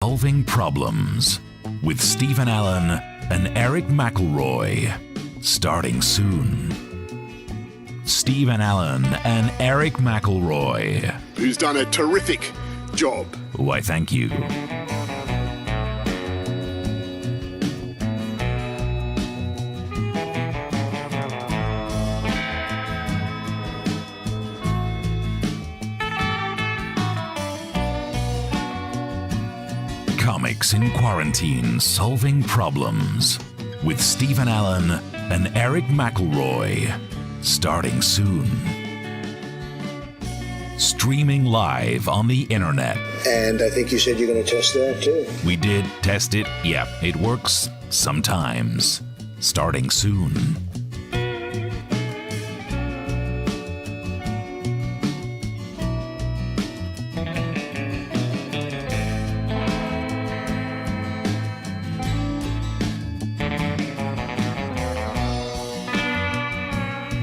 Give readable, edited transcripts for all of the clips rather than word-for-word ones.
Solving Problems with Stephen Allen and Erich McElroy. Starting soon. Stephen Allen and Erich McElroy. Who's done a terrific job. Why, thank you. Comics in Quarantine Solving Problems with Stephen Allen and Erich McElroy. Starting soon. Streaming live on the internet. And I think you said you're going to test that too. We did test it. Yeah, it works sometimes. Starting soon.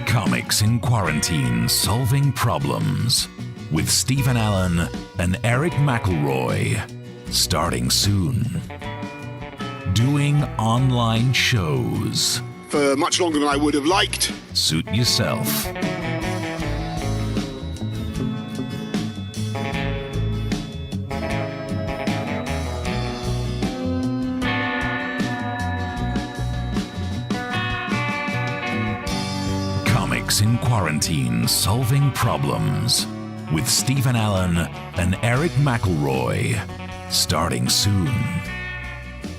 Comics in Quarantine Solving Problems with Stephen Allen and Erich McElroy. Starting soon. Doing online shows. For much longer than I would have liked. Suit yourself. Comics in Quarantine Solving Problems with Stephen Allen and Erich McElroy. Starting soon.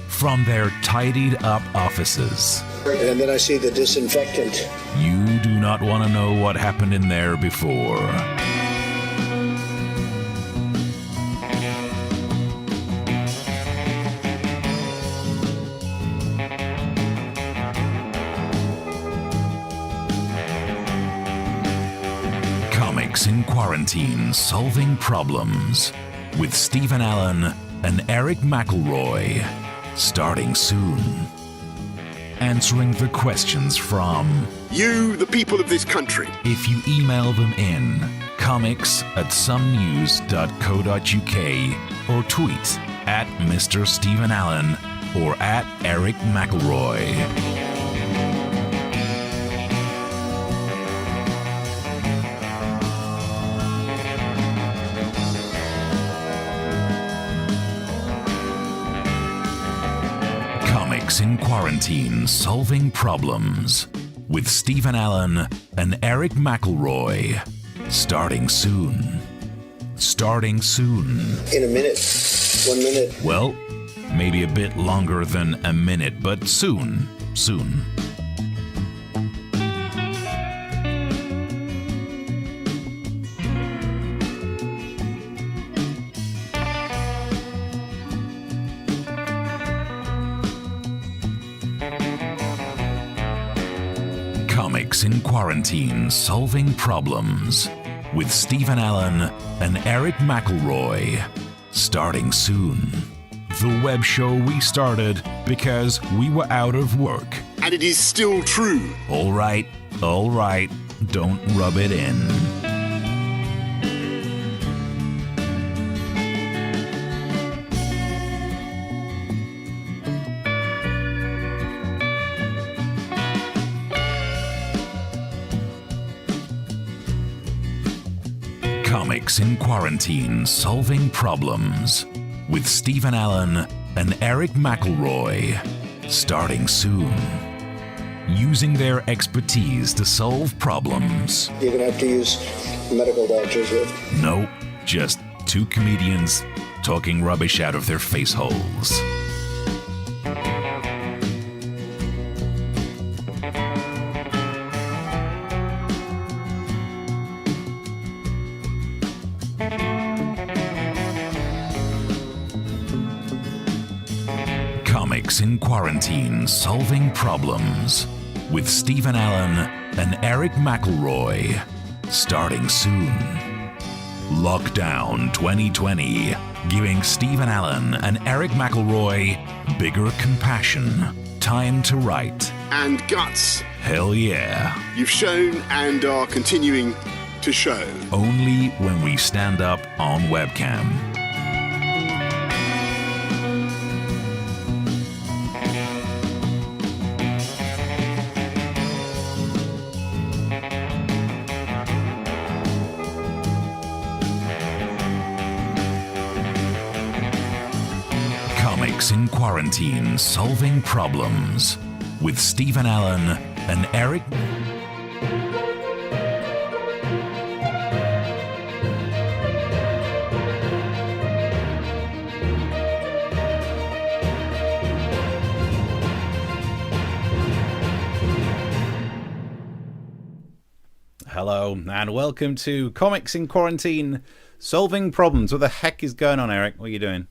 From their tidied up offices. And then I see the disinfectant. You do not want to know what happened in there before. Comics in Quarantine Solving Problems with Stephen Allen and Erich McElroy. Starting soon. Answering the questions from you, the people of this country. If you email them in comics@somenews.co.uk or tweet at Mr. Stephen Allen or at Erich McElroy. Comics in Quarantine Solving Problems with Stephen Allen and Erich McElroy. Starting soon. Starting soon. In a minute. 1 minute. Well, maybe a bit longer than a minute, but soon. Soon. Comics in Quarantine Solving Problems with Stephen Allen and Erich McElroy. Starting soon. The web show we started because we were out of work. And it is still true. All right, don't rub it in. Comics in Quarantine Solving Problems with Stephen Allen and Erich McElroy. Starting soon. Using their expertise to solve problems. You're going to have to use medical doctors with. Nope, just two comedians talking rubbish out of their face holes. Comics in Quarantine Solving Problems with Stephen Allen and Erich McElroy. Starting soon. Lockdown 2020, giving Stephen Allen and Erich McElroy bigger compassion, time to write. And guts. Hell yeah. You've shown and are continuing to show. Only when we stand up on webcam. Comics in Quarantine Solving Problems with Stephen Allen and Erich. Hello and welcome to Comics in Quarantine Solving Problems. What the heck is going on, Eric? What are you doing?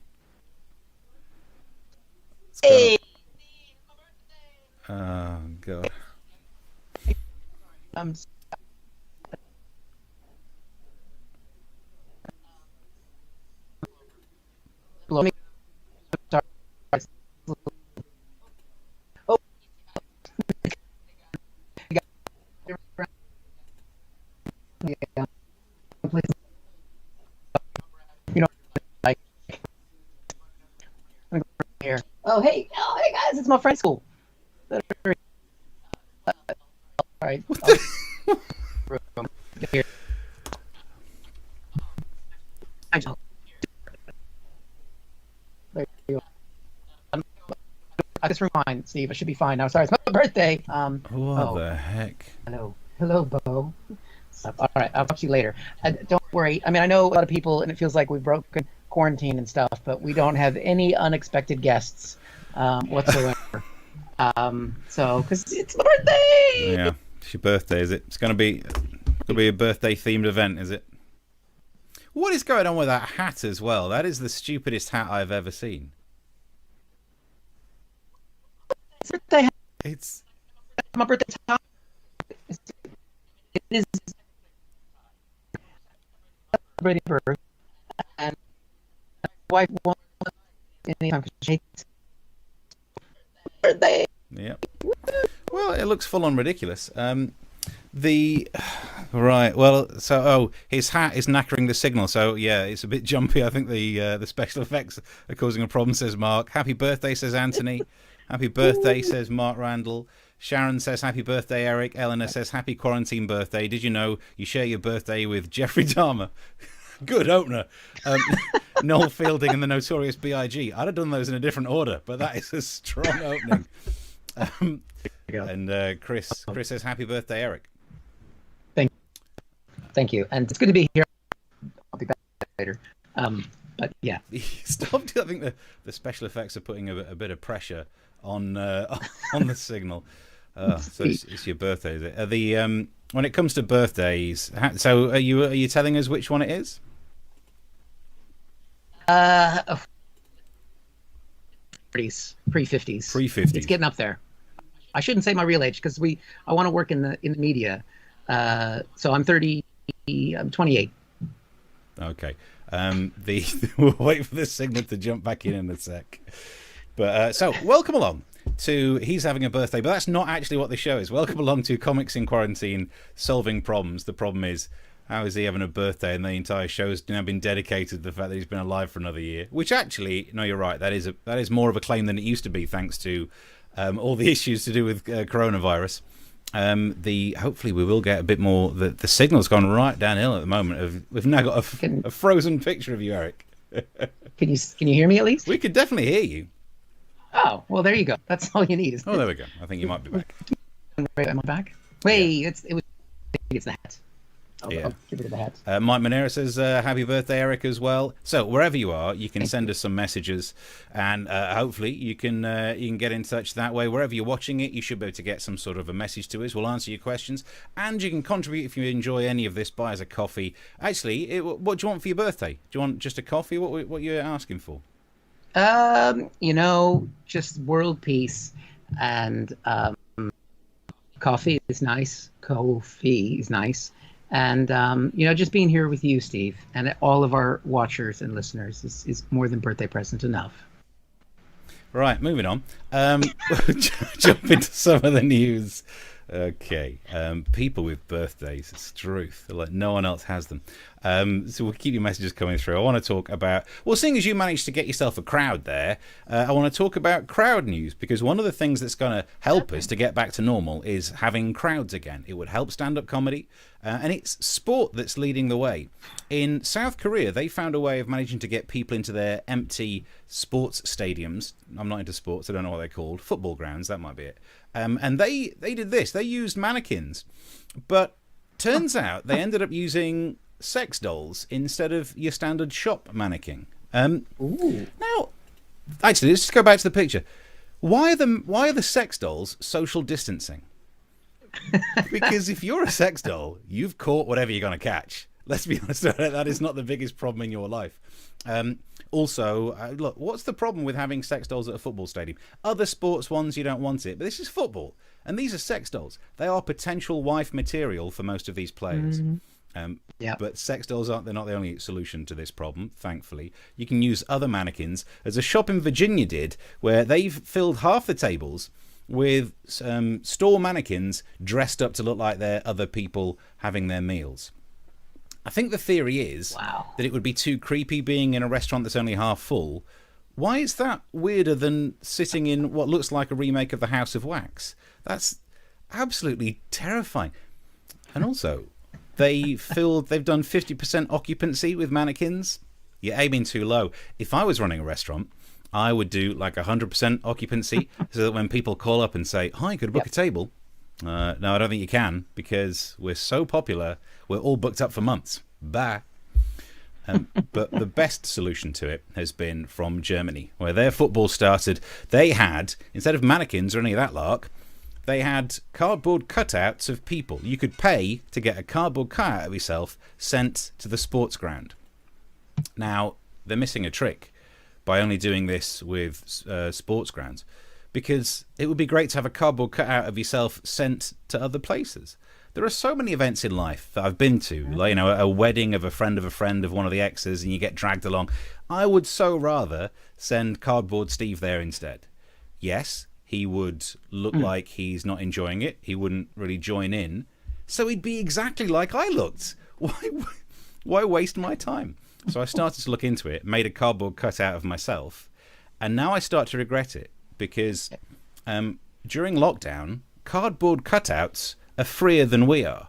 Hey. Oh, God. Oh. Yeah. You know, like here. Oh, hey guys, it's my friend's school. All right. Here. There you go. I just rewind, Steve. I should be fine now. Sorry, it's my birthday. What the heck? Hello, Bo. All right, I'll talk to you later. Don't worry. I mean, I know a lot of people, and it feels like we've broken quarantine and stuff, but we don't have any unexpected guests whatsoever. So, because it's my birthday. Yeah, it's your birthday, is it? It's going to be a birthday-themed event, is it? What is going on with that hat as well? That is the stupidest hat I've ever seen. It's birthday. It's My birthday time. It is celebrating birth, and my wife won't anytime because she hates birthday. Yep. Well, it looks full on ridiculous. Right. Well, so his hat is knackering the signal. So yeah, it's a bit jumpy. I think the special effects are causing a problem. Says Mark. Happy birthday, says Anthony. Happy birthday, says Mark Randall. Sharon says happy birthday, Eric. Eleanor says happy quarantine birthday. Did you know you share your birthday with Jeffrey Dahmer? Good opener. Noel Fielding and the Notorious B.I.G. I'd have done those in a different order, but that is a strong opening. And Chris says happy birthday, Eric. Thank you, and it's good to be here. I'll be back later. But yeah, Stop. I think the special effects are putting a bit of pressure on the signal. So it's your birthday, is it? When it comes to birthdays, so are you telling us which one it is? Pre-50s. Pre-50s. It's getting up there. I shouldn't say my real age because I want to work in the media. So I'm 30. I'm 28. Okay. We'll wait for the signal to jump back in a sec. But so welcome along to He's Having a Birthday, but that's not actually what the show is. Welcome along to Comics in Quarantine Solving Problems. The problem is, how is he having a birthday? And the entire show's now been dedicated to the fact that he's been alive for another year. Which actually, no, you're right. That is more of a claim than it used to be, thanks to all the issues to do with coronavirus. Hopefully we will get a bit more. The signal's gone right downhill at the moment. We've now got a frozen picture of you, Eric. Can you hear me at least? We could definitely hear you. Oh, well, there you go. That's all you need. Oh, there we go. I think you might be back. Am I back? Wait, yeah. It's the hat. I'll give it the hat. Mike Monera says happy birthday, Eric, as well. So wherever you are, you can send us some messages, and hopefully you can get in touch that way. Wherever you're watching it, you should be able to get some sort of a message to us. We'll answer your questions, and you can contribute if you enjoy any of this. Buy us a coffee. Actually, what do you want for your birthday? Do you want just a coffee? What you're asking for? Just world peace, and coffee is nice. Coffee is nice. And, just being here with you, Steve, and all of our watchers and listeners is more than birthday present enough. Right, moving on. Jump into some of the news Okay. People with birthdays, it's truth. Like no one else has them. So we'll keep your messages coming through. I want to talk about, well, seeing as you managed to get yourself a crowd there, I want to talk about crowd news, because one of the things that's going to help us to get back to normal is having crowds again. It would help stand-up comedy, and it's sport that's leading the way. In South Korea, they found a way of managing to get people into their empty sports stadiums. I'm not into sports, I don't know what they're called. Football grounds, that might be it. And they did this. They used mannequins, but turns out they ended up using sex dolls instead of your standard shop mannequin. Now, actually, let's just go back to the picture. Why are the sex dolls social distancing? Because if you're a sex doll, you've caught whatever you're going to catch. Let's be honest, that is not the biggest problem in your life. Also, look, what's the problem with having sex dolls at a football stadium? Other sports ones, you don't want it, but this is football, and these are sex dolls. They are potential wife material for most of these players. But sex dolls they're not the only solution to this problem, thankfully. You can use other mannequins, as a shop in Virginia did, where they've filled half the tables with store mannequins dressed up to look like they're other people having their meals. I think the theory is that it would be too creepy being in a restaurant that's only half full. Why is that weirder than sitting in what looks like a remake of The House of Wax? That's absolutely terrifying. And also, they've done 50% occupancy with mannequins. You're aiming too low. If I was running a restaurant, I would do like 100% occupancy so that when people call up and say, "Hi, could I book a table?" No, I don't think you can, because we're so popular, we're all booked up for months. Bye. But the best solution to it has been from Germany, where their football started. They had, instead of mannequins or any of that lark, they had cardboard cutouts of people. You could pay to get a cardboard cutout of yourself sent to the sports ground. Now, they're missing a trick by only doing this with sports grounds, because it would be great to have a cardboard cutout of yourself sent to other places. There are so many events in life that I've been to, like, you know, a wedding of a friend of one of the exes, and you get dragged along. I would so rather send Cardboard Steve there instead. Yes, he would look like he's not enjoying it. He wouldn't really join in. So he'd be exactly like I looked. Why waste my time? So I started to look into it, made a cardboard cutout of myself, and now I start to regret it, because during lockdown, cardboard cutouts are freer than we are.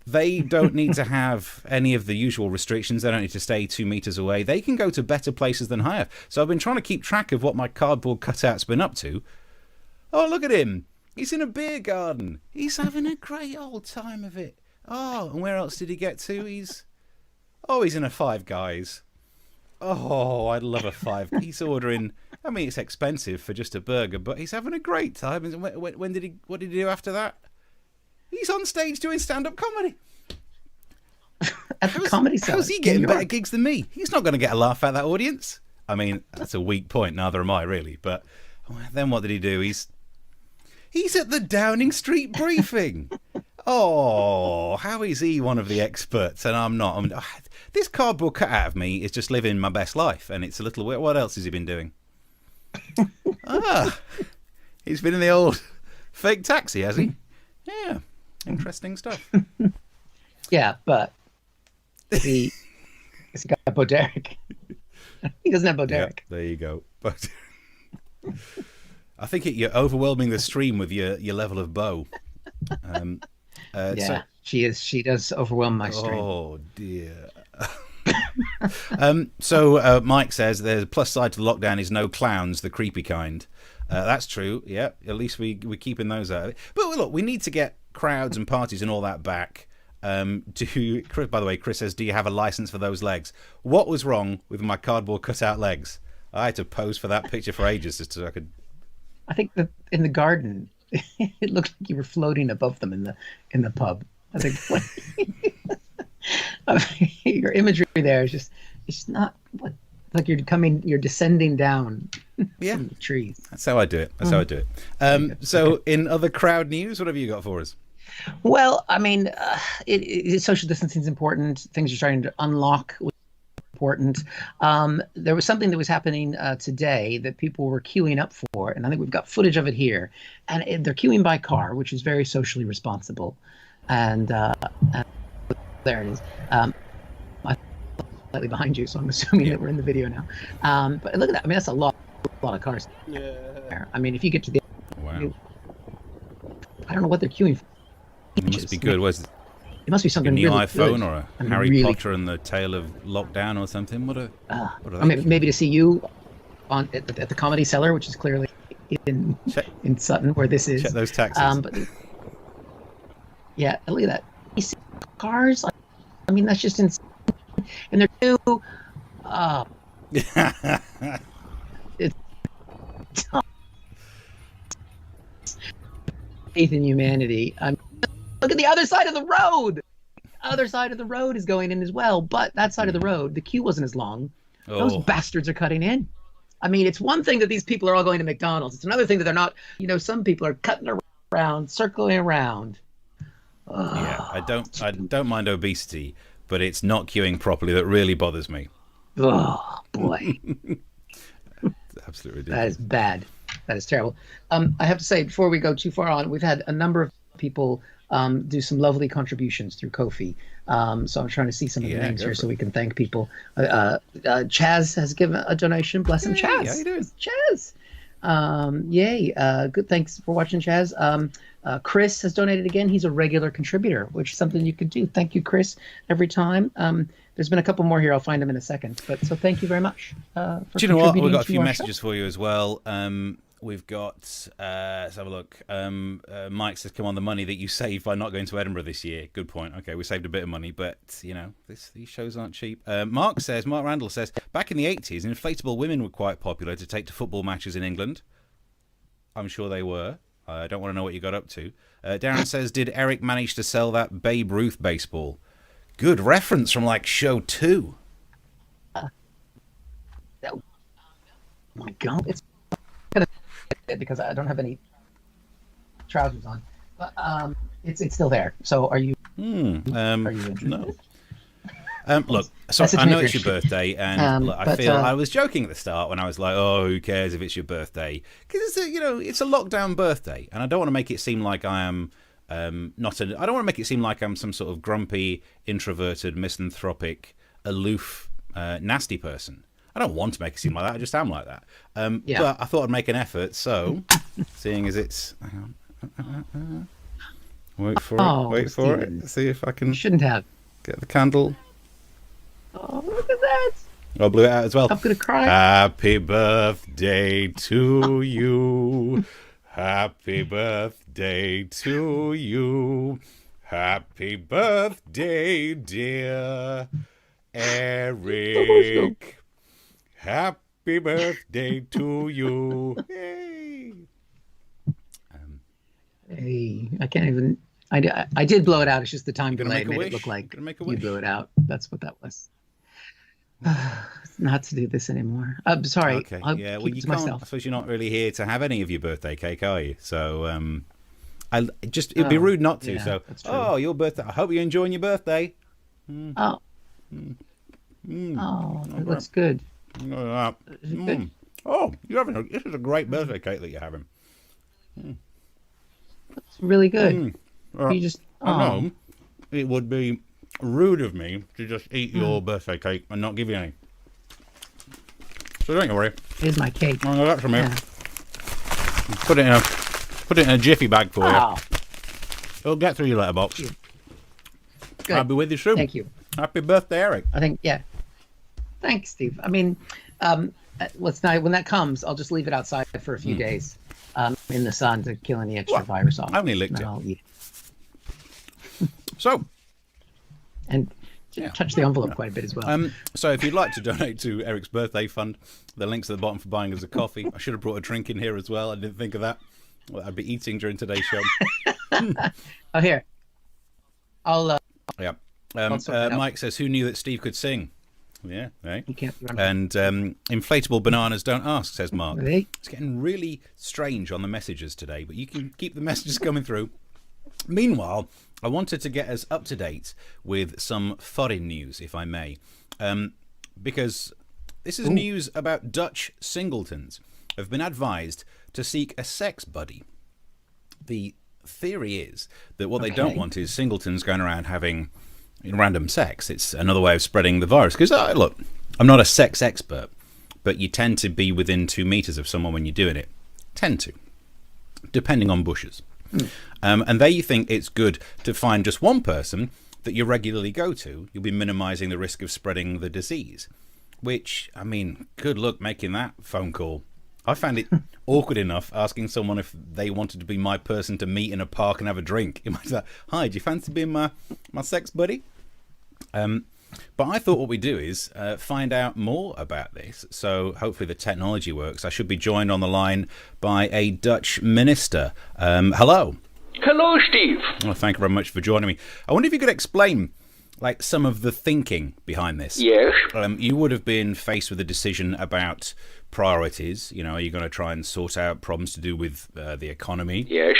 They don't need to have any of the usual restrictions. They don't need to stay 2 meters away. They can go to better places than I have. So I've been trying to keep track of what my cardboard cutout's been up to. Oh, look at him. He's in a beer garden. He's having a great old time of it. Oh, and where else did he get to? He's in a Five Guys. Oh, I'd love a Five. He's ordering, I mean, it's expensive for just a burger, but he's having a great time. What did he do after that? He's on stage doing stand-up comedy. At the comedy cellar. How's he getting better gigs than me? He's not going to get a laugh at that audience. I mean, that's a weak point. Neither am I, really. But then what did he do? He's at the Downing Street briefing. Oh, how is he one of the experts and I'm not? This cardboard cutout of me is just living my best life, and it's a little weird. What else has he been doing? He's been in the old fake taxi, has he? Yeah, interesting stuff. Yeah, but he's got Bo Derek. He doesn't have Bo Derek. Yeah, there you go. But I think you're overwhelming the stream with your level of Bo. Yeah, she is. She does overwhelm my stream. Oh dear. So Mike says there's a plus side to the lockdown is no clowns, the creepy kind. That's true. Yeah, at least we're keeping those out of it. But look, we need to get crowds and parties and all that back. By the way, Chris says, do you have a license for those legs? What was wrong with my cardboard cutout legs? I had to pose for that picture for ages just so I could. I think that in the garden, it looked like you were floating above them in the pub. I think your imagery there is just, it's not like you're descending down from the trees. That's how I do it. So in other crowd news, what have you got for us? Well, I mean, social distancing is important. Things are starting to unlock. important. There was something that was happening today that people were queuing up for, and I think we've got footage of it here. And they're queuing by car, which is very socially responsible. And there it is. I'm slightly behind you, so I'm assuming that we're in the video now. But look at that. I mean, that's a lot of cars. Yeah. I mean, if you get to the... Wow. I don't know what they're queuing for. It must be good. It must be something a new really iPhone good. or a Harry Potter and the Tale of Lockdown or something. What are maybe to see you at the Comedy Cellar, which is clearly in Sutton, where this is. Check those taxis. But yeah, look at that. You see cars? I mean, that's just insane. And they're new. It's faith in humanity. Look at the other side of the road. The other side of the road is going in as well, but that side of the road, the queue wasn't as long. Those bastards are cutting in. I mean, it's one thing that these people are all going to McDonald's. It's another thing that they're not. You know, some people are cutting around, circling around. Yeah, I don't mind obesity, but it's not queuing properly that really bothers me. Oh boy. Absolutely ridiculous. That is bad. That is terrible. I have to say, before we go too far on, we've had a number of people do some lovely contributions through Ko-fi. So I'm trying to see some of the names here so we can thank people. Chaz has given a donation. Bless him, Chaz. How you doing? Chaz. Yay. Good. Thanks for watching, Chaz. Chris has donated again. He's a regular contributor, which is something you could do. Thank you, Chris, every time. There's been a couple more here. I'll find them in a second. But so thank you very much. For Do you know what? We've got a few our messages show. for you as well. We've got, let's have a look. Mike says, come on, the money that you saved by not going to Edinburgh this year. Good point. Okay, we saved a bit of money, but, you know, these shows aren't cheap. Mark Randall says, back in the 80s, inflatable women were quite popular to take to football matches in England. I'm sure they were. I don't want to know what you got up to. Darren says, did Eric manage to sell that Babe Ruth baseball? Good reference from, like, show 2. Oh, my God. It's kind of because I don't have any trousers on. But it's still there. So are you interested? No. Look, so I know it's your birthday, and look, I feel I was joking at the start when I was like, "Oh, who cares if it's your birthday?" Because it's a lockdown birthday, and I don't want to make it seem like I am I don't want to make it seem like I'm some sort of grumpy, introverted, misanthropic, aloof, nasty person. I don't want to make it seem like that. I just am like that. But I thought I'd make an effort. So, seeing as it's, hang on, wait for it. See if I can. You shouldn't have. Get the candle. Oh, look at that! I blew it out as well. I'm gonna cry. Happy birthday to you. Happy birthday to you. Happy birthday, dear Eric. Happy birthday to you. Yay. Hey, I can't even. I did blow it out. It's just the time delay made it look like you blew it out. That's what that was. Not to do this anymore. I'm sorry. Okay. I'll Yeah. keep Well, it you to can't. myself. I suppose you're not really here to have any of your birthday cake, are you? So, it'd be rude not to. Yeah, so, that's true. oh, your birthday. I hope you're enjoying your birthday. Oh. Oh, it looks good. Mm. Oh, this is a great birthday cake that you're having. It's really good. You just. I know it would be rude of me to just eat your birthday cake and not give you any. So don't you worry. Here's my cake. I'll that's from Yeah. Put it in a jiffy bag for Oh, you. It'll get through your letterbox. good. I'll be with you soon. Thank you. Happy birthday, Eric. I think, yeah. Thanks, Steve. I mean, let's not, when that comes, I'll just leave it outside for a few days in the sun to kill any extra virus off. I only licked And it. I'll eat it. So, And touch the envelope quite a bit as well. so if you'd like to donate to Eric's birthday fund, the link's at the bottom for buying us a coffee. I should have brought a drink in here as well. I didn't think of that. Well, I'd be eating during today's show. Oh, here. I'll. Yeah. I'll sort it out. Mike says, "Who knew that Steve could sing?" Yeah. Right. You can't. And inflatable bananas don't ask, says Mark. Really? It's getting really strange on the messages today, but you can keep the messages coming through. Meanwhile, I wanted to get us up to date with some foreign news, if I may. because this is news about Dutch singletons have been advised to seek a sex buddy. The theory is that what they don't want is singletons going around having random sex. It's another way of spreading the virus. Because, look, I'm not a sex expert, but you tend to be within 2 meters of someone when you're doing it. Tend to, depending on bushes. And they think it's good to find just one person that you regularly go to. You'll be minimizing the risk of spreading the disease. Which, I mean, good luck making that phone call. I found it awkward enough asking someone if they wanted to be my person to meet in a park and have a drink. It might be like, hi, do you fancy being my sex buddy? But I thought what we do is find out more about this. So hopefully the technology works. I should be joined on the line by a Dutch minister. Hello. Hello, Steve. Well, thank you very much for joining me. I wonder if you could explain some of the thinking behind this. Yes. You would have been faced with a decision about priorities. Are you going to try and sort out problems to do with the economy? Yes.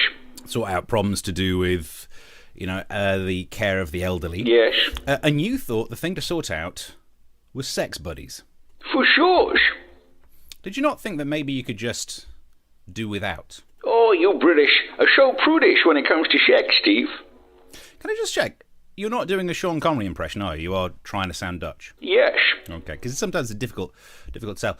Sort out problems to do with, the care of the elderly? Yes. And you thought the thing to sort out was sex buddies. For sure. Did you not think that maybe you could just do without? Oh, you British are so prudish when it comes to sex, Steve. Can I just check? You're not doing a Sean Connery impression, are you? You are trying to sound Dutch. Yes. Okay, because sometimes it's difficult sell.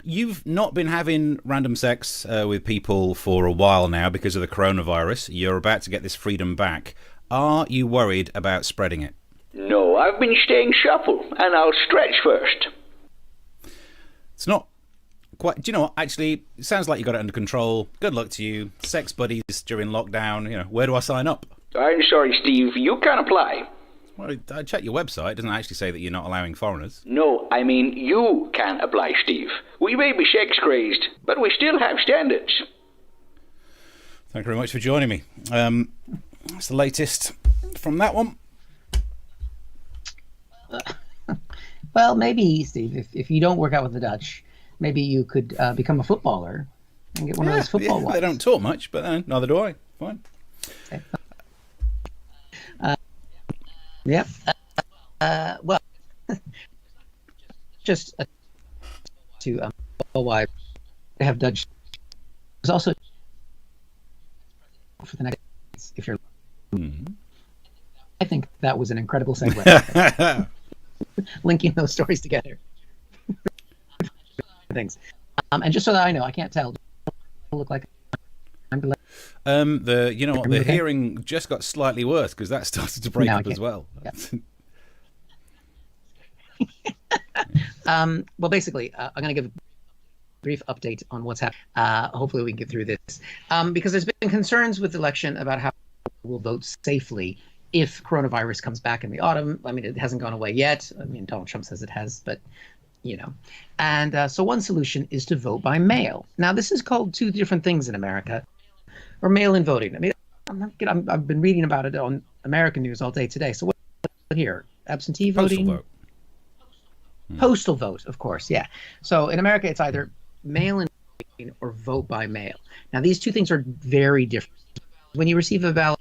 You've not been having random sex with people for a while now because of the coronavirus. You're about to get this freedom back. Are you worried about spreading it? No, I've been staying supple, and I'll stretch first. It's not quite... Do you know what? Actually, it sounds like you got it under control. Good luck to you. Sex buddies during lockdown. Where do I sign up? I'm sorry, Steve. You can't apply. Well, I checked your website. It doesn't actually say that you're not allowing foreigners. No, I mean you can't apply, Steve. We may be sex-crazed, but we still have standards. Thank you very much for joining me. That's the latest from that one. Well, maybe, Steve, if you don't work out with the Dutch, maybe you could become a footballer and get one of those football wives. They don't talk much, but neither do I. Fine. Okay. Yeah. Well, just to why I have Dutch. There's also for the next. If you're, I think that was an incredible segue. Linking those stories together. Things, and just so that I know, I can't tell. Look like. The hearing just got slightly worse because that started to break up as well. Yeah. Well, basically, I'm going to give a brief update on what's happening. Hopefully we can get through this. Because there's been concerns with the election about how we'll vote safely if coronavirus comes back in the autumn. I mean, it hasn't gone away yet. I mean, Donald Trump says it has, but And so one solution is to vote by mail. Now, this is called two different things in America, or mail-in voting. I mean, I've been reading about it on American news all day today. So what here? Absentee voting? Postal vote. Postal vote, of course, yeah. So in America, it's either mail-in voting or vote by mail. Now, these two things are very different. When you receive a ballot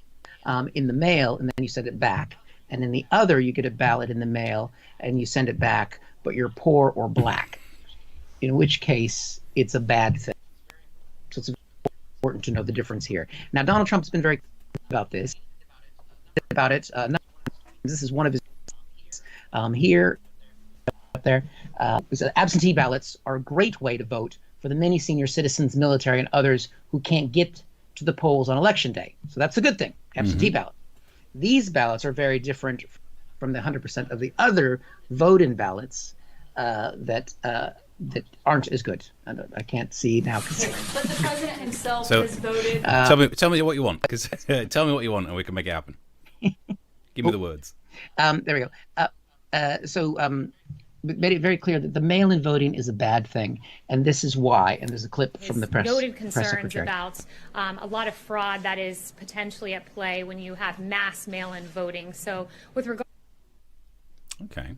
in the mail and then you send it back, and in the other, you get a ballot in the mail and you send it back, but you're poor or black, in which case it's a bad thing. So it's important to know the difference here. Now, Donald Trump's been very about this. This is one of his here, up there. Absentee ballots are a great way to vote for the many senior citizens, military, and others who can't get to the polls on election day. So that's a good thing. Absentee ballot. These ballots are very different from the 100% of the other vote-in ballots that aren't as good. I can't see now. But the president himself So, has voted. Tell me what you want, because tell me what you want, and we can make it happen. Give me the words. There we go. So made it very clear that the mail-in voting is a bad thing, and this is why. And there's a clip from the press noted concerns secretary about a lot of fraud that is potentially at play when you have mass mail-in voting. So with regard. Okay.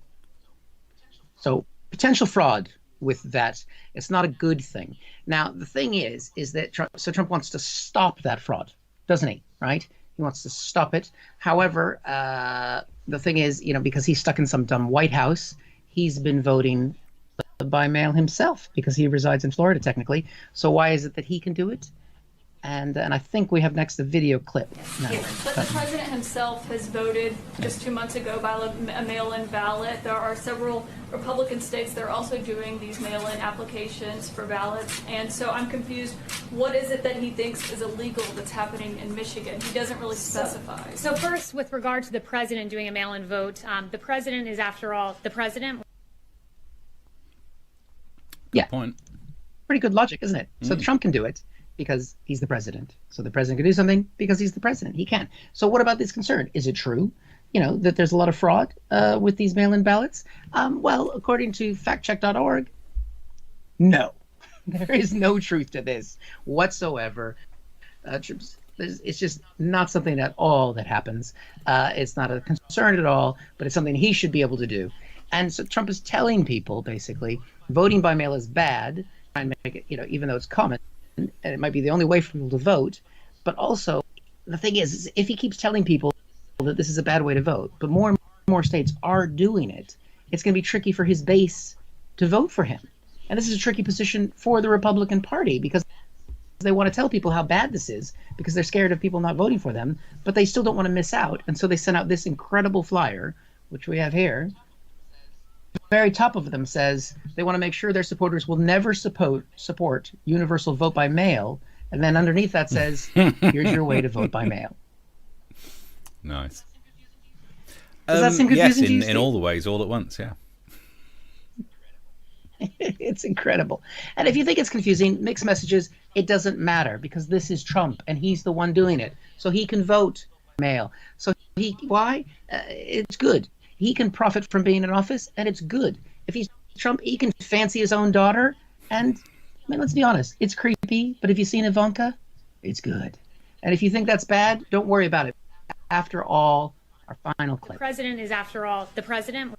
So potential fraud with that, it's not a good thing. Now, the thing is that Trump wants to stop that fraud, doesn't he? Right? He wants to stop it. However, the thing is, because he's stuck in some dumb White House, he's been voting by mail himself because he resides in Florida technically. So why is it that he can do it? And I think we have next a video clip. No, but the president himself has voted just 2 months ago by a mail-in ballot. There are several Republican states that are also doing these mail-in applications for ballots. And so I'm confused. What is it that he thinks is illegal that's happening in Michigan? He doesn't really specify. So first, with regard to the president doing a mail-in vote, the president is, after all, the president. Yeah. Point. Pretty good logic, isn't it? So Trump can do it because he's the president. So the president can do something because he's the president. He can. So what about this concern? Is it true, that there's a lot of fraud with these mail-in ballots? Well, according to factcheck.org, no. There is no truth to this whatsoever. It's just not something at all that happens. It's not a concern at all, but it's something he should be able to do. And so Trump is telling people, basically, voting by mail is bad, and make it, even though it's common, and it might be the only way for people to vote. But also, the thing is if he keeps telling people that this is a bad way to vote, but more and more states are doing it, it's going to be tricky for his base to vote for him. And this is a tricky position for the Republican Party because they want to tell people how bad this is because they're scared of people not voting for them, but they still don't want to miss out. And so they sent out this incredible flyer, which we have here. The very top of them says they want to make sure their supporters will never support universal vote by mail. And then underneath that says, here's your way to vote by mail. Nice. Does that seem confusing to you, in all the ways, all at once, yeah. It's incredible. And if you think it's confusing, mixed messages, it doesn't matter because this is Trump and he's the one doing it. So he can vote mail. So why? It's good. He can profit from being in office, and it's good. If he's Trump, he can fancy his own daughter. And, let's be honest, it's creepy. But if you've seen Ivanka, it's good. And if you think that's bad, don't worry about it. After all, our final clip. The president is, after all, the president.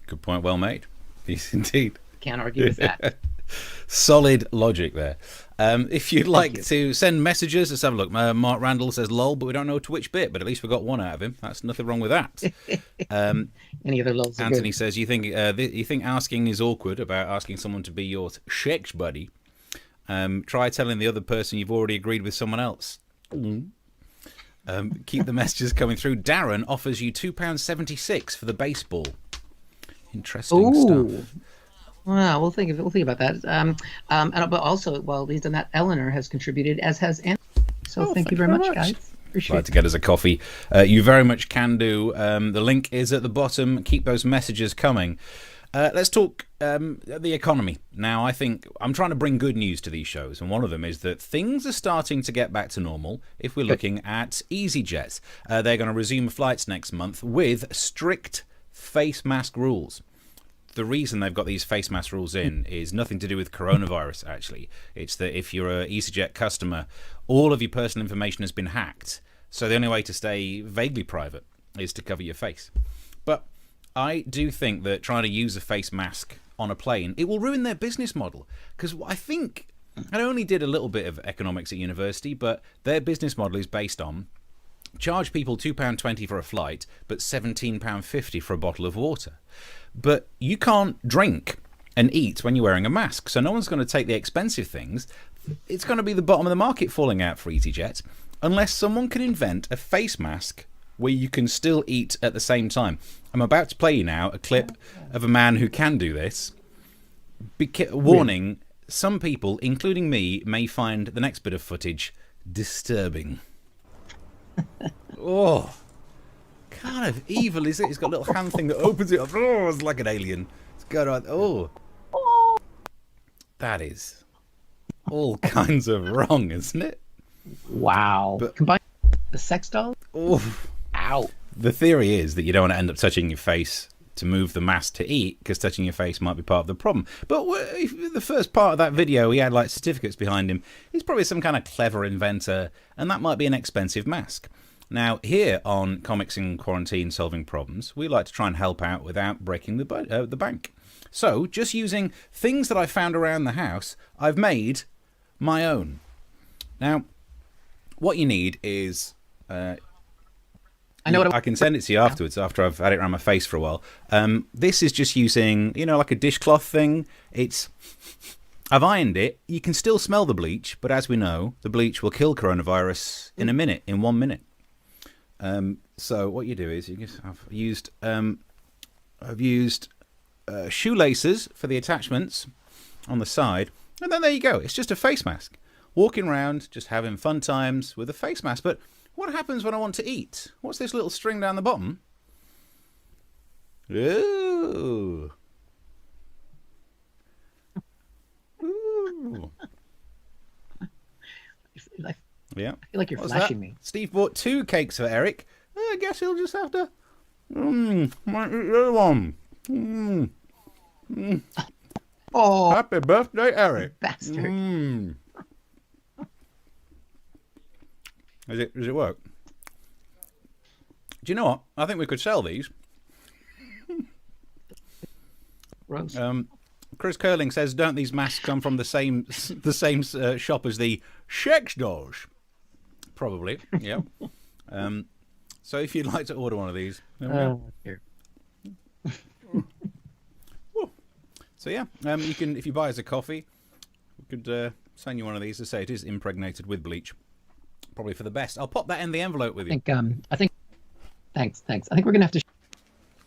Good point, well made. Yes, indeed. Can't argue with that. Solid logic there. If you'd like to send messages, let's have a look. Mark Randall says lol, but we don't know to which bit, but at least we got one out of him. That's nothing wrong with that. Any other lols? Anthony says you think asking is awkward about asking someone to be your sex buddy. Try telling the other person you've already agreed with someone else. Keep the messages coming through. Darren offers you £2.76 for the baseball. Interesting stuff. Wow, we'll think about that. But also, while he's done that, Eleanor has contributed, as has Anthony. So thank you very much, guys. Appreciate it. To get us a coffee. You very much can do. The link is at the bottom. Keep those messages coming. Let's talk the economy. Now, I think I'm trying to bring good news to these shows, and one of them is that things are starting to get back to normal if we're looking at EasyJet. They're going to resume flights next month with strict face mask rules. The reason they've got these face mask rules in is nothing to do with coronavirus, actually. It's that if you're an EasyJet customer, all of your personal information has been hacked. So the only way to stay vaguely private is to cover your face. But I do think that trying to use a face mask on a plane, it will ruin their business model. Because I think, I only did a little bit of economics at university, but their business model is based on charge people £2.20 for a flight, but £17.50 for a bottle of water. But you can't drink and eat when you're wearing a mask, so no one's going to take the expensive things. It's going to be the bottom of the market falling out for EasyJet, unless someone can invent a face mask where you can still eat at the same time. I'm about to play you now a clip of a man who can do this. Warning, some people, including me, may find the next bit of footage disturbing. Oh, kind of evil is it? It's got a little hand thing that opens it up. Oh, it's like an alien. It's got on. Oh, that is all kinds of wrong, isn't it? Wow. But combine the sex doll. Oh, ow. The theory is that you don't want to end up touching your face to move the mask to eat, because touching your face might be part of the problem. But the first part of that video, he had like certificates behind him. He's probably some kind of clever inventor, and that might be an expensive mask. Now, here on Comics in Quarantine Solving Problems, we like to try and help out without breaking the bank. So, just using things that I found around the house, I've made my own. Now, what you need is I know what I can send it to you afterwards after I've had it around my face for a while. This is just using, like a dishcloth thing. I've ironed it. You can still smell the bleach, but as we know, the bleach will kill coronavirus in 1 minute. So what you do is I've used shoelaces for the attachments on the side, and then there you go. It's just a face mask. Walking around, just having fun times with a face mask. But what happens when I want to eat? What's this little string down the bottom? Ooh. Ooh. Yeah. I feel like you're flashing me. Steve bought 2 cakes for Eric. I guess he'll just have to. Might eat the other one. Oh, Happy birthday, Eric. bastard. Does it work? Do you know what? I think we could sell these. Gross. Chris Curling says, "Don't these masks come from the same shop as the sex dolls?" Probably, yeah. So if you'd like to order one of these, Here. so yeah, you can, if you buy us a coffee, we could send you one of these. To say it is impregnated with bleach, probably for the best. I'll pop that in the envelope with you. I think. Thanks. I think we're gonna have to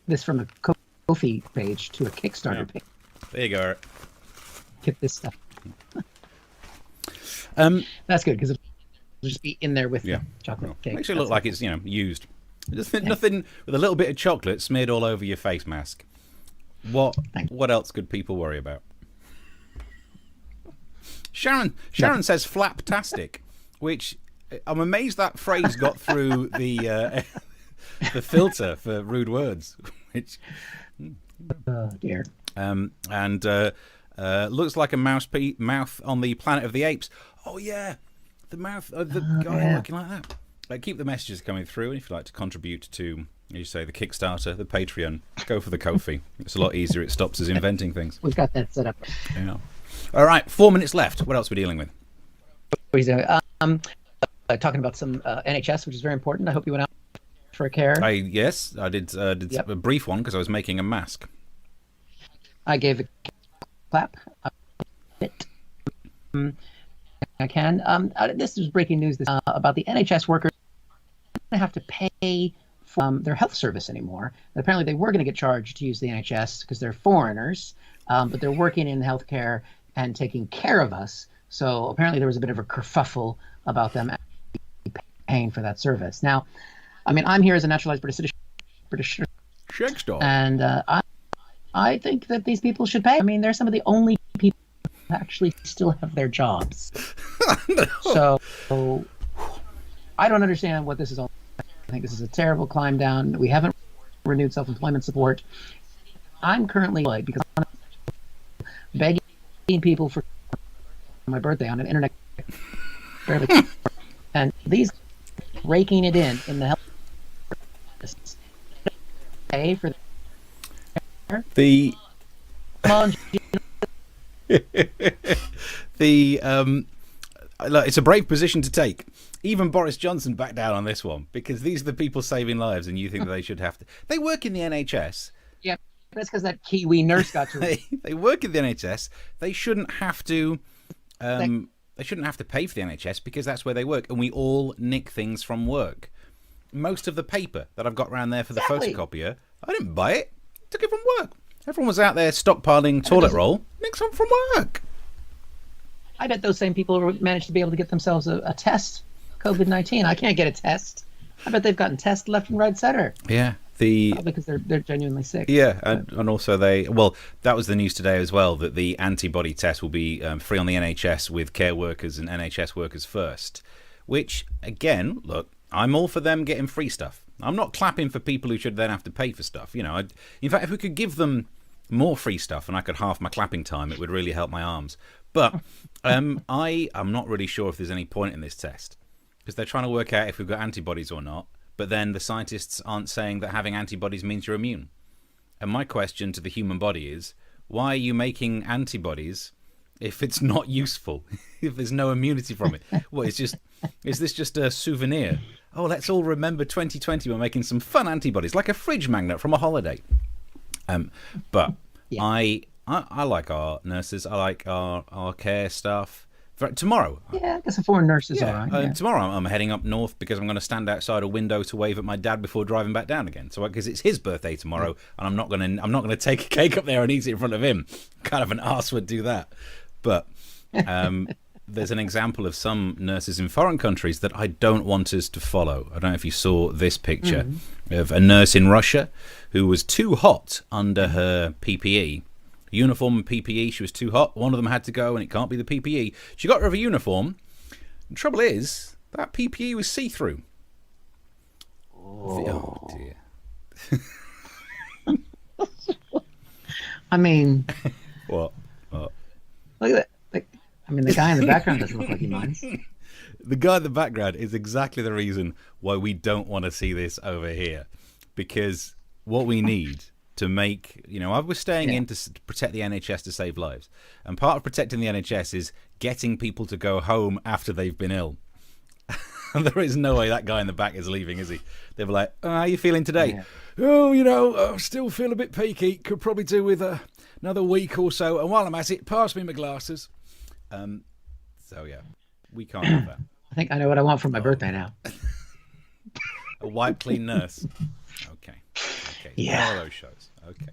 this from a Ko-fi page to a Kickstarter page. There you go, Eric. Get this stuff. That's good because it'll just be in there with the chocolate cake. Makes it look like it's used. Just nothing with a little bit of chocolate smeared all over your face mask. What else could people worry about? Sharon says flaptastic, which I'm amazed that phrase got through the filter for rude words. Which oh dear. And looks like a mouth on the Planet of the Apes. Oh yeah, the mouth of the guy looking like that. Keep the messages coming through, and if you'd like to contribute to, as you say, the Kickstarter, the Patreon, go for the Ko-fi. It's a lot easier. It stops us inventing things. We've got that set up. Yeah. All right, 4 minutes left. What else are we dealing with? Talking about some NHS, which is very important. I hope you went out for a care. Yes, I did a brief one because I was making a mask. I gave a clap. I can. This is breaking news about the NHS workers don't have to pay for their health service anymore. Apparently, they were going to get charged to use the NHS because they're foreigners, but they're working in healthcare and taking care of us. So apparently, there was a bit of a kerfuffle about them paying for that service. Now, I mean, I'm here as a naturalized British Shakespeare. and I think that these people should pay. I mean, they're some of the only people who actually still have their jobs. So I don't understand what this is all. I think this is a terrible climb down. We haven't renewed self-employment support. I'm currently because I'm begging people for my birthday on an internet and these raking it in the health pay for the it's a brave position to take. Even Boris Johnson backed down on this one because these are the people saving lives, and you think that they should have to. They work in the NHS. Yeah, that's because that Kiwi nurse got to. They work in the NHS. They shouldn't have to. They shouldn't have to pay for the NHS because that's where they work, and we all nick things from work. Most of the paper that I've got around there for the photocopier, I didn't buy it. I took it from work. Everyone was out there stockpiling toilet roll. Nick some from work. I bet those same people managed to be able to get themselves a test, COVID-19. I can't get a test. I bet they've gotten tests left and right center. Yeah. Because they're genuinely sick. Yeah, and also that was the news today as well, that the antibody test will be free on the NHS with care workers and NHS workers first, which, again, look, I'm all for them getting free stuff. I'm not clapping for people who should then have to pay for stuff. In fact, if we could give them more free stuff and I could half my clapping time, it would really help my arms. But I'm not really sure if there's any point in this test because they're trying to work out if we've got antibodies or not. But then the scientists aren't saying that having antibodies means you're immune. And my question to the human body is, why are you making antibodies if it's not useful, if there's no immunity from it? What, is this just a souvenir? Oh, let's all remember 2020 by making some fun antibodies, like a fridge magnet from a holiday. But Yeah. I like our nurses. I like our care staff. Tomorrow, Yeah, I guess a foreign nurse is all right. Yeah. tomorrow I'm heading up north because I'm going to stand outside a window to wave at my dad before driving back down again. So because it's his birthday tomorrow, and I'm not going to take a cake up there and eat it in front of him. Kind of an arse would do that. But there's an example of some nurses in foreign countries that I don't want us to follow. I don't know if you saw this picture of a nurse in Russia who was too hot under her PPE. Uniform and PPE, she was too hot. One of them had to go, and it can't be the PPE. She got rid of a uniform. The trouble is, that PPE was see-through. Oh dear. I mean, What? look at that. The guy in the background doesn't look like he minds. The guy in the background is exactly the reason why we don't want to see this over here. Because what we need to make, I was staying in to protect the NHS to save lives. And part of protecting the NHS is getting people to go home after they've been ill. And there is no way that guy in the back is leaving, is he? They'll be like, how are you feeling today? Yeah. Oh, I still feel a bit peaky. Could probably do with another week or so. And while I'm at it, pass me my glasses. So, yeah, we can't have that. I think I know what I want for my birthday now. A wipe clean nurse. Okay. Yeah. All those shows. Okay.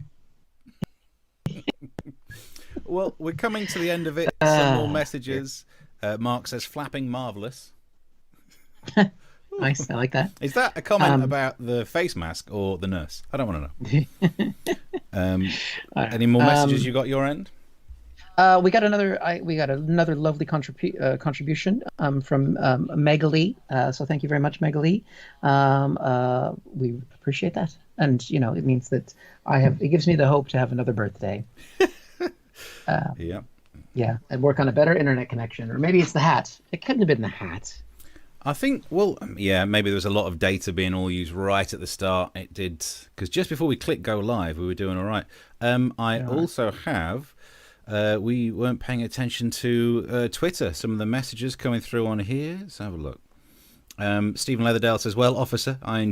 Well, we're coming to the end of it. Some more messages. Mark says, flapping marvellous. Nice. I like that. Is that a comment about the face mask or the nurse? I don't want to know. Any more messages you got your end? We got another lovely contribution from Megalee. So thank you very much, Megalee. We appreciate that, and it means that it gives me the hope to have another birthday. Yeah, and work on a better internet connection, or maybe it's the hat. It couldn't have been the hat. I think, maybe there was a lot of data being all used right at the start. It did, because just before we clicked go live, we were doing all right. I also have. We weren't paying attention to Twitter. Some of the messages coming through on here. Let's have a look. Stephen Leatherdale says, "Well, officer, I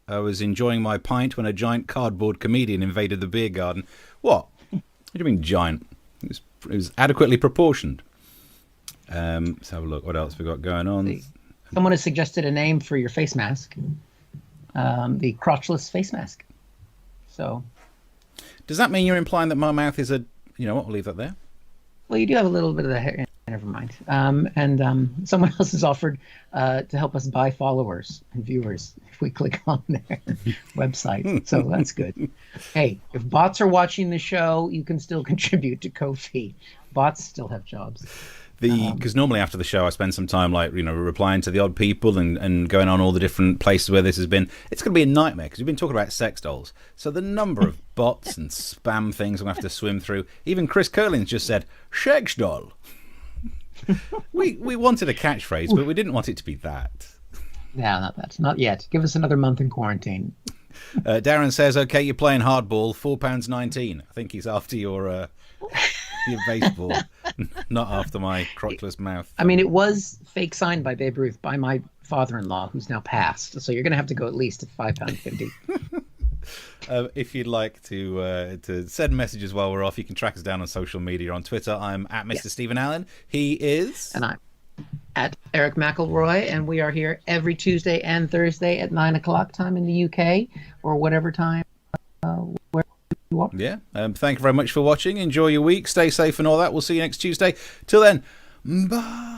was enjoying my pint when a giant cardboard comedian invaded the beer garden." What? What do you mean giant? It was adequately proportioned. Let's have a look. What else we got going on? Someone has suggested a name for your face mask. The crotchless face mask. So. Does that mean you're implying that my mouth is a? You know what? We'll leave that there. Well, you do have a little bit of the hair. Never mind. And someone else has offered to help us buy followers and viewers if we click on their website. So that's good. Hey, if bots are watching the show, you can still contribute to Ko-fi. Bots still have jobs. Because normally after the show I spend some time replying to the odd people and going on all the different places where this has been. It's going to be a nightmare because we've been talking about sex dolls. So the number of bots and spam things I'm going to have to swim through. Even Chris Curlins just said, sex doll. we wanted a catchphrase, but we didn't want it to be that. No, not that. Not yet. Give us another month in quarantine. Darren says, okay, you're playing hardball, £4.19. I think he's after your baseball, not after my crotchless mouth. I mean, it was fake signed by Babe Ruth by my father-in-law, who's now passed. So you're going to have to go at least at £5.50. If you'd like to send messages while we're off, you can track us down on social media. On Twitter, I'm at Mr. Stephen Allen. He is... And I'm at Erich McElroy, and we are here every Tuesday and Thursday at 9 o'clock time in the UK, or whatever time where you are. Yeah. Thank you very much for watching. Enjoy your week. Stay safe and all that. We'll see you next Tuesday. Till then, bye.